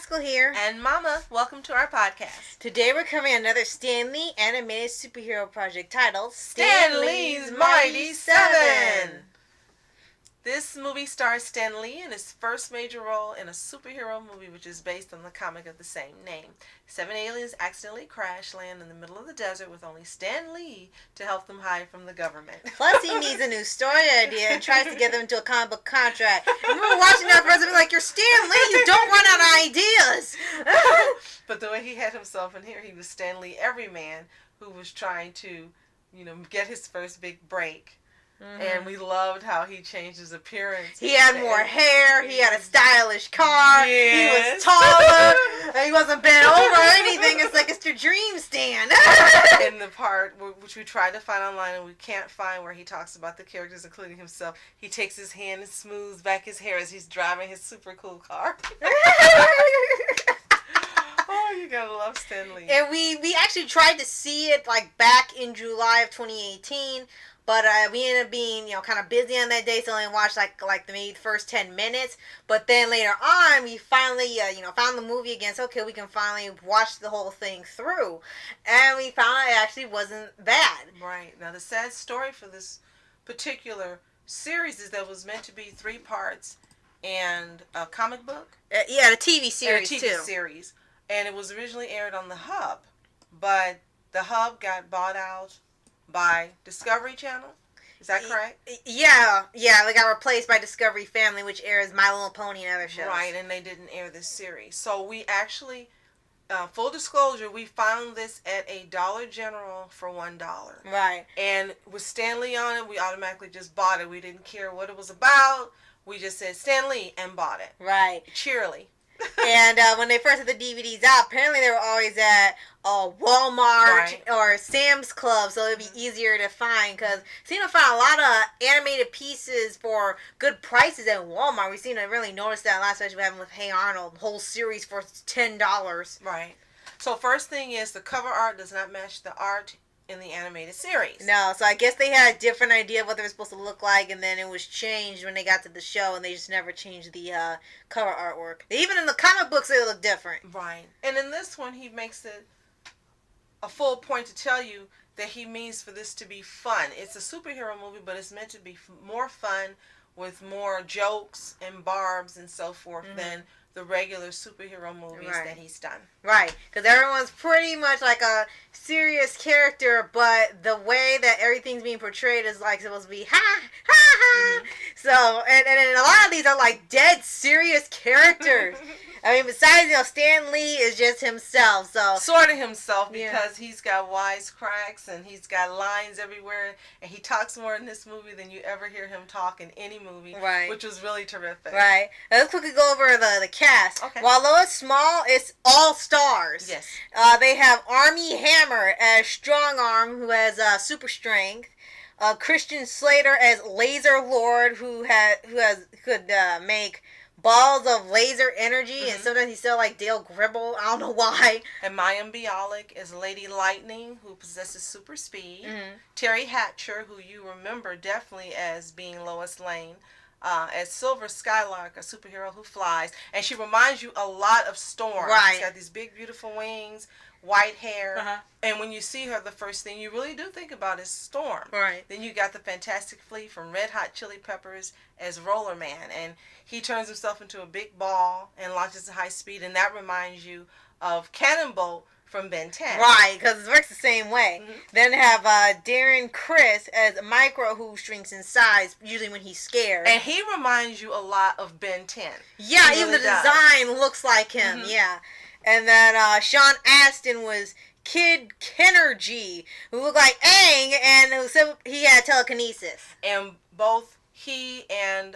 Haskell here. And Mama, welcome to our podcast. Today we're covering another Stan Lee animated superhero project titled Stan Lee's Mighty Seven. This movie stars Stan Lee in his first major role in a superhero movie which is based on the comic of the same name. 7 aliens accidentally crash land in the middle of the desert with only Stan Lee to help them hide from the government. Plus he needs a new story idea and tries to get them into a comic book contract. And we were watching that first and be like, you're Stan Lee, you don't run out of ideas. But the way he had himself in here, he was Stan Lee Everyman who was trying to, get his first big break. Mm-hmm. And we loved how he changed his appearance. He had more hair. He had a stylish car. Yes. He was taller. And he wasn't bent over or anything. It's like it's your dream, Stan. In the part which we tried to find online and we can't find, where he talks about the characters, including himself, he takes his hand and smooths back his hair as he's driving his super cool car. Oh, you gotta love Stan Lee. And we actually tried to see it back in July of 2018. But we ended up being, kind of busy on that day, so I only watched maybe the first 10 minutes. But then later on, we finally, found the movie again. So, okay, we can finally watch the whole thing through. And we found it actually wasn't bad. Right. Now, the sad story for this particular series is that it was meant to be 3 parts and a comic book. Yeah, a TV series, too. A TV series. And it was originally aired on the Hub. But the Hub got bought out by Discovery Channel. Is that correct? Yeah. They got replaced by Discovery Family, which airs My Little Pony and other shows. Right, and they didn't air this series. So we actually, full disclosure, we found this at a Dollar General for $1. Right. And with Stan Lee on it, we automatically just bought it. We didn't care what it was about. We just said Stan Lee and bought it. Right. Cheerily. And when they first had the DVDs out, apparently they were always at Walmart or Sam's Club, so it'd be easier to find. Because seem to find a lot of animated pieces for good prices at Walmart. We seem to really notice that last time we had with Hey Arnold, whole series for $10. Right. So first thing is the cover art does not match the art in the animated series. No, so I guess they had a different idea of what they were supposed to look like, and then it was changed when they got to the show, and they just never changed the cover artwork. Even in the comic books, they look different. Right. And in this one, he makes it a full point to tell you that he means for this to be fun. It's a superhero movie, but it's meant to be more fun with more jokes and barbs and so forth than the regular superhero movies that he's done. Right, because everyone's pretty much like a serious character, but the way that everything's being portrayed is supposed to be ha ha ha. So, and a lot of these are dead serious characters. I mean, besides, Stan Lee is just himself, so... Sort of himself, because he's got wisecracks, and he's got lines everywhere, and he talks more in this movie than you ever hear him talk in any movie, which was really terrific. Right. Now, let's quickly go over the cast. Okay. While Lois Small, it's all stars. Yes. They have Armie Hammer as Strong Arm, who has super strength. Christian Slater as Laser Lord, who could make balls of laser energy, and sometimes he's still like Dale Gribble. I don't know why. And Mayim Bialik is Lady Lightning, who possesses super speed. Terry Hatcher, who you remember definitely as being Lois Lane, as Silver Skylark, a superhero who flies, and she reminds you a lot of Storm. Right. She's got these big, beautiful wings, white hair, and when you see her, the first thing you really do think about is Storm. Right. Then you got the Fantastic Flea from Red Hot Chili Peppers as Roller Man, and he turns himself into a big ball and launches at high speed, and that reminds you of Cannonbolt from Ben 10. Right, because it works the same way. Then have Darren Criss as Micro, who shrinks in size, usually when he's scared. And he reminds you a lot of Ben 10. Yeah, even the design looks like him, yeah. And then Sean Astin was Kid Kennergy, who looked like Aang, and who said he had telekinesis. And both he and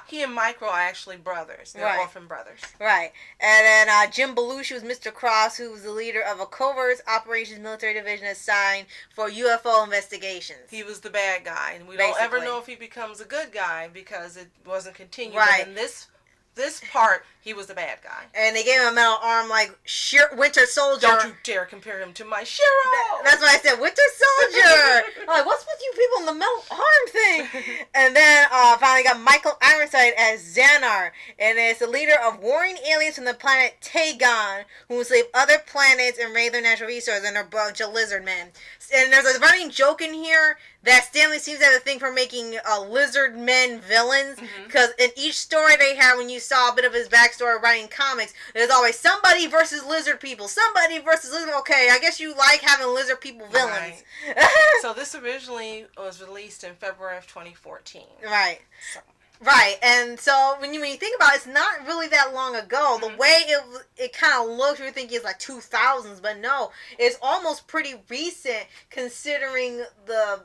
he and Micro are actually brothers. They're orphan brothers. Right. And then Jim Belushi was Mr. Cross, who was the leader of a covert operations military division assigned for UFO investigations. He was the bad guy, and we don't ever know if he becomes a good guy because it wasn't continued. Right. But in this part, he was the bad guy. And they gave him a metal arm like Winter Soldier. Don't you dare compare him to my Shiro! That's why I said Winter Soldier! I'm like, what's with you people on the metal arm thing. And then finally got Michael Ironside as Xanar, and it's the leader of warring aliens from the planet Tagon, who will save other planets and raid their natural resources, and they're a bunch of lizard men. And there's a running joke in here that Stanley seems to have a thing for making lizard men villains, because in each story they had, when you saw a bit of his backstory writing comics, there's always somebody versus lizard people, somebody versus lizard. Okay, I guess you like having lizard people villains. Right. So this originally was released in February of 2014. Right. So. Right, and so when you think about it, it's not really that long ago. The way it kind of looks, you're thinking it's like 2000s, but no, it's almost pretty recent considering the,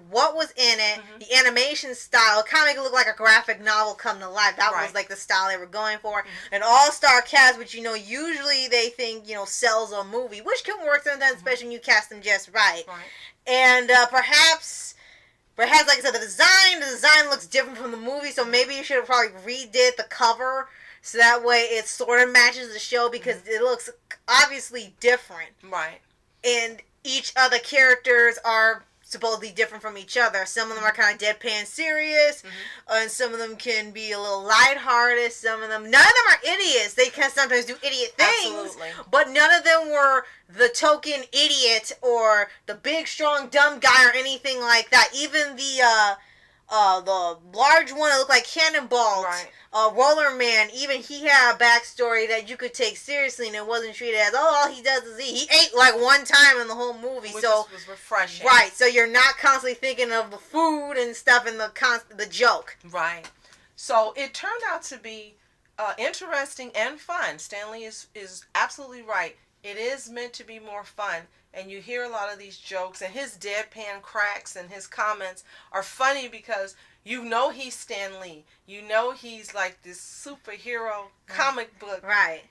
what was in it, the animation style. It kind of make it look like a graphic novel come to life. That was like the style they were going for. An all-star cast, which, usually they think, sells a movie, which can work sometimes, especially when you cast them just right. And perhaps, like I said, the design looks different from the movie, so maybe you should have probably redid the cover so that way it sort of matches the show, because it looks obviously different. Right. And each of the characters are supposedly different from each other. Some of them are kind of deadpan serious, and some of them can be a little lighthearted. None of them are idiots. They can sometimes do idiot things, but none of them were the token idiot or the big, strong, dumb guy or anything like that. Even the large one that looked like Cannonball, Roller Man, even he had a backstory that you could take seriously, and it wasn't treated as, all he does is eat. He ate like one time in the whole movie, which so was refreshing. Right, so you're not constantly thinking of the food and stuff and the joke. Right. So it turned out to be interesting and fun. Stanley is absolutely right. It is meant to be more fun, and you hear a lot of these jokes, and his deadpan cracks and his comments are funny because he's Stan Lee. He's like this superhero, comic book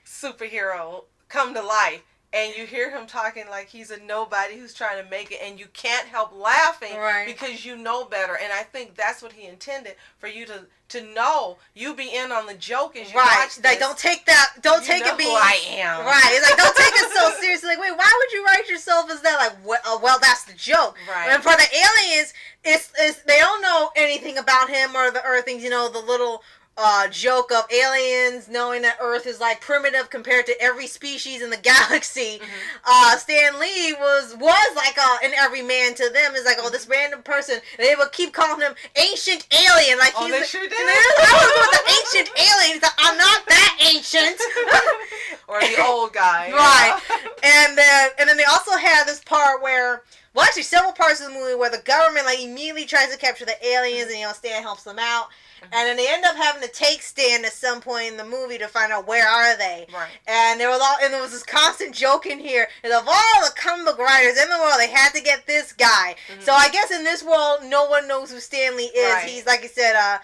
superhero come to life. And you hear him talking like he's a nobody who's trying to make it, and you can't help laughing because you know better. And I think that's what he intended, for you to know, you be in on the joke as you watch this. Like, don't take it being who I am. Right. It's like, don't take it so seriously. Like, wait, why would you write yourself as that? Like, well, that's the joke. Right. And for the aliens, it's they don't know anything about him or the Earthings. The little joke of aliens knowing that Earth is like primitive compared to every species in the galaxy. Stan Lee was like an everyman to them. It's like, this random person. And they would keep calling him ancient alien. Like, they sure did. I was with the ancient alien. Like, I'm not that ancient. Or the old guy. Right. And then they also had this part where, well, actually several parts of the movie where the government immediately tries to capture the aliens, and Stan helps them out. And then they end up having to take Stan at some point in the movie to find out where are they. Right. And there was this constant joke in here that of all the comic book writers in the world, they had to get this guy. So I guess in this world, no one knows who Stan Lee is. Right. He's, like I said,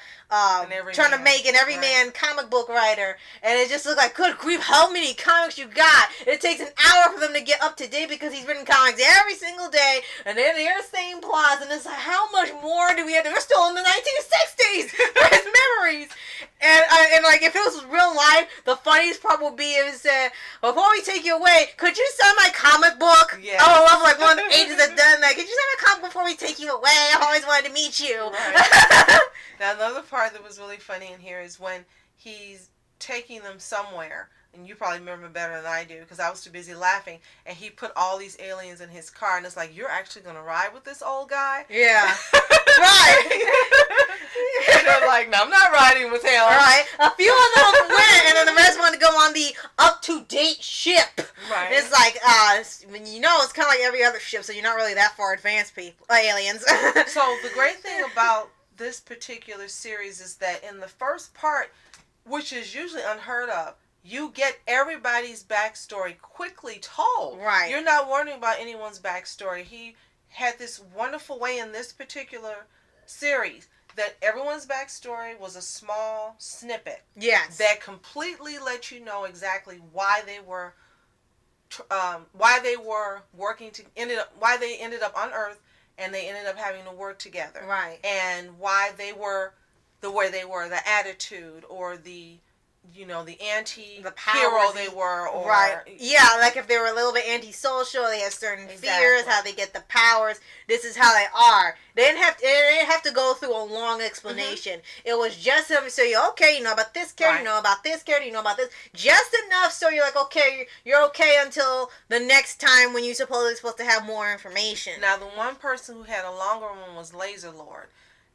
trying to make an everyman comic book writer. And it just looked like, good grief, how many comics you got? It takes an hour for them to get up to date because he's written comics every single day. And they're the same plots. And it's like, how much more do we have? We're still in the 1960s. His memories. And like, if it was real life, the funniest part would be if it said, before we take you away, could you sign my comic book? Yeah. I would love like one of the agents that done that. Could you sign my comic before we take you away? I've always wanted to meet you. Right. Now, another part that was really funny in here is when he's taking them somewhere. And you probably remember better than I do because I was too busy laughing. And he put all these aliens in his car, and it's like, you're actually going to ride with this old guy? Yeah. Right. And they're like, no, I'm not riding with him. Right. A few of them went, and then the rest wanted to go on the up-to-date ship. Right. It's like, it's kind of like every other ship, so you're not really that far advanced, aliens. So the great thing about this particular series is that in the first part, which is usually unheard of, you get everybody's backstory quickly told. Right. You're not wondering about anyone's backstory. He had this wonderful way in this particular series that everyone's backstory was a small snippet. Yes. That completely let you know exactly why they were why they ended up on Earth, and they ended up having to work together. Right. And why they were the way they were, the attitude or the the anti-hero powers they were, or right, yeah, like if they were a little bit antisocial, they had certain fears, how they get the powers. This is how they are. They didn't have to go through a long explanation. It was just so you okay, you know about this character, you know about this character, you know about this, just enough so you're like, okay, you're okay until the next time when you're supposed to have more information. Now, the one person who had a longer one was Laser Lord,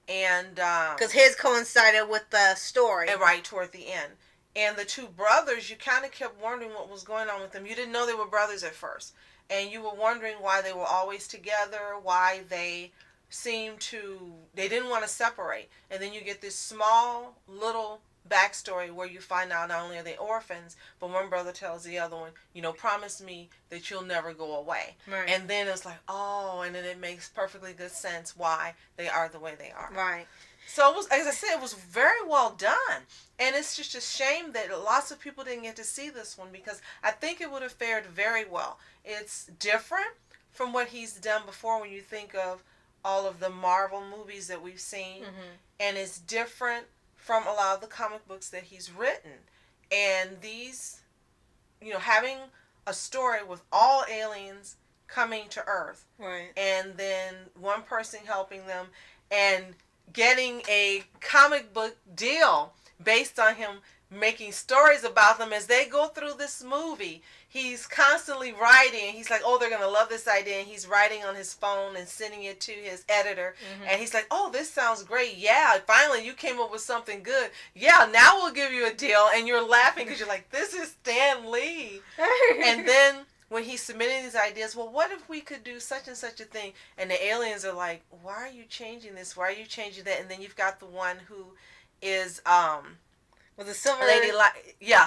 and because his coincided with the story, and right toward the end. And the two brothers, you kind of kept wondering what was going on with them. You didn't know they were brothers at first. And you were wondering why they were always together, why they they didn't want to separate. And then you get this small little backstory where you find out not only are they orphans, but one brother tells the other one, promise me that you'll never go away. Right. And then it's like, oh, and then it makes perfectly good sense why they are the way they are. Right. So it was, as I said, it was very well done. And it's just a shame that lots of people didn't get to see this one, because I think it would have fared very well. It's different from what he's done before when you think of all of the Marvel movies that we've seen. And it's different from a lot of the comic books that he's written. And these, having a story with all aliens coming to Earth. Right. And then one person helping them, and getting a comic book deal based on him making stories about them as they go through this movie. He's constantly writing. He's like, oh, they're going to love this idea. And he's writing on his phone and sending it to his editor. And he's like, oh, this sounds great. Yeah, finally you came up with something good. Yeah, now we'll give you a deal. And you're laughing because you're like, this is Stan Lee. And then when he's submitting these ideas, well, what if we could do such and such a thing? And the aliens are like, why are you changing this? Why are you changing that? And then you've got the one who is with the silver lady,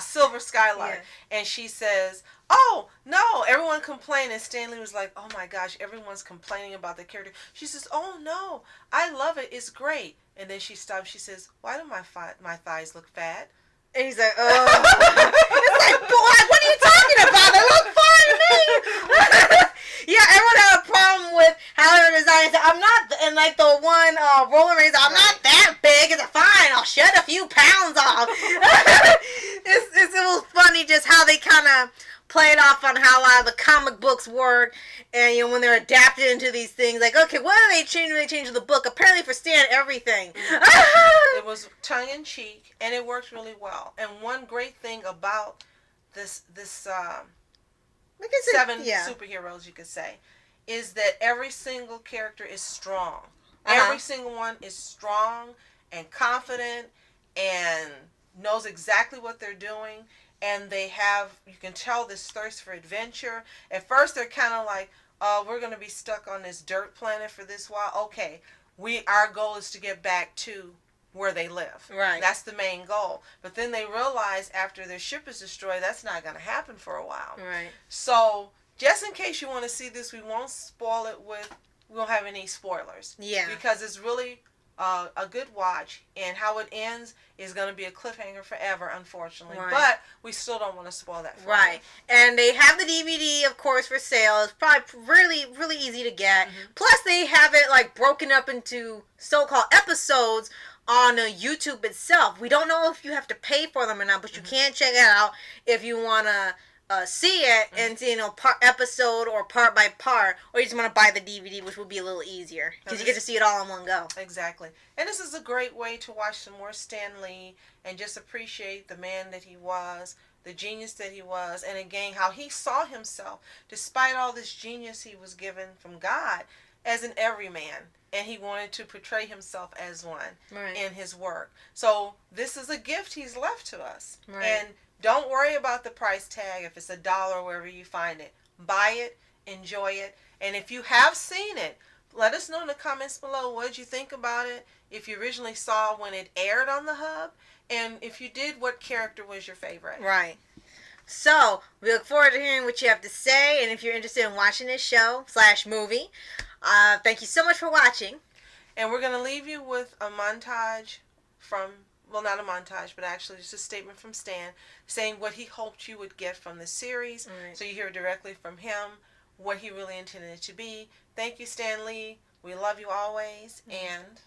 Silver Skylark, and she says, oh no, everyone complained, and Stanley was like, oh my gosh, everyone's complaining about the character. She says, oh no, I love it, it's great. And then she stops. She says, why do my thighs look fat? And he's like, oh. It's like, boy, what are you talking about? They look fine to me. Yeah, everyone had a problem with how they were designed. I'm not, and like the one roller race, I'm not that big. It's fine. I'll shed a few pounds off. It was funny just how they kind of played off on how a lot of the comic books work, and when they're adapted into these things, like, okay, what do they change when they change the book? Apparently for Stan, everything. It was tongue-in-cheek, and it worked really well. And one great thing about this 7 superheroes, you could say, is that every single character is strong. Every single one is strong and confident and knows exactly what they're doing. And they have, you can tell, this thirst for adventure. At first, they're kind of like, we're going to be stuck on this dirt planet for this while. Okay, our goal is to get back to where they live. Right. That's the main goal. But then they realize after their ship is destroyed, that's not going to happen for a while. Right. So, just in case you want to see this, we won't spoil it we won't have any spoilers. Yeah. Because it's really a good watch, and how it ends is going to be a cliffhanger forever, unfortunately. Right. But we still don't want to spoil that for Right. you. And they have the DVD, of course, for sale. It's probably really, really easy to get. Plus, they have it like broken up into so-called episodes on YouTube itself. We don't know if you have to pay for them or not, but you can check it out if you want to see it and see, episode or part by part, or you just want to buy the DVD, which would be a little easier because you get to see it all in one go. Exactly. And this is a great way to watch some more Stan Lee and just appreciate the man that he was, the genius that he was, and again, how he saw himself, despite all this genius he was given from God, as an everyman. And he wanted to portray himself as one in his work. So this is a gift he's left to us. Right. And don't worry about the price tag. If it's $1 wherever you find it, buy it, enjoy it. And if you have seen it, let us know in the comments below what did you think about it. If you originally saw when it aired on the Hub, and if you did, what character was your favorite? Right. So we look forward to hearing what you have to say, and if you're interested in watching this show / movie, thank you so much for watching. And we're going to leave you with a montage from, well, not a montage, but actually just a statement from Stan saying what he hoped you would get from the series. Right. So you hear directly from him what he really intended it to be. Thank you, Stan Lee. We love you always. And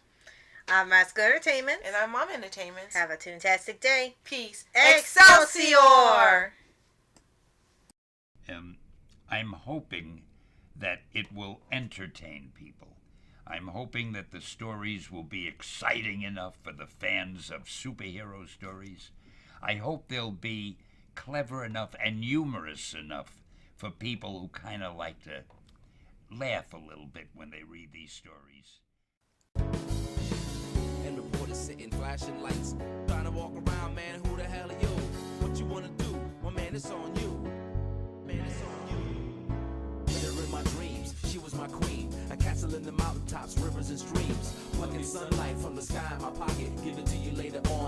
I'm Masco Entertainment. And I'm Mom Entertainment. Have a fantastic day. Peace. Excelsior! I'm hoping that it will entertain people. I'm hoping that the stories will be exciting enough for the fans of superhero stories. I hope they'll be clever enough and humorous enough for people who kind of like to laugh a little bit when they read these stories. And reporters sitting flashing lights, trying to walk around, man, who the hell are you? What you wanna do? Well, man, it's on you. Man, it's on you. With her in my dreams, she was my queen. A castle in the mountaintops, rivers and streams. Plucking sunlight from the sky in my pocket, give it to you later on.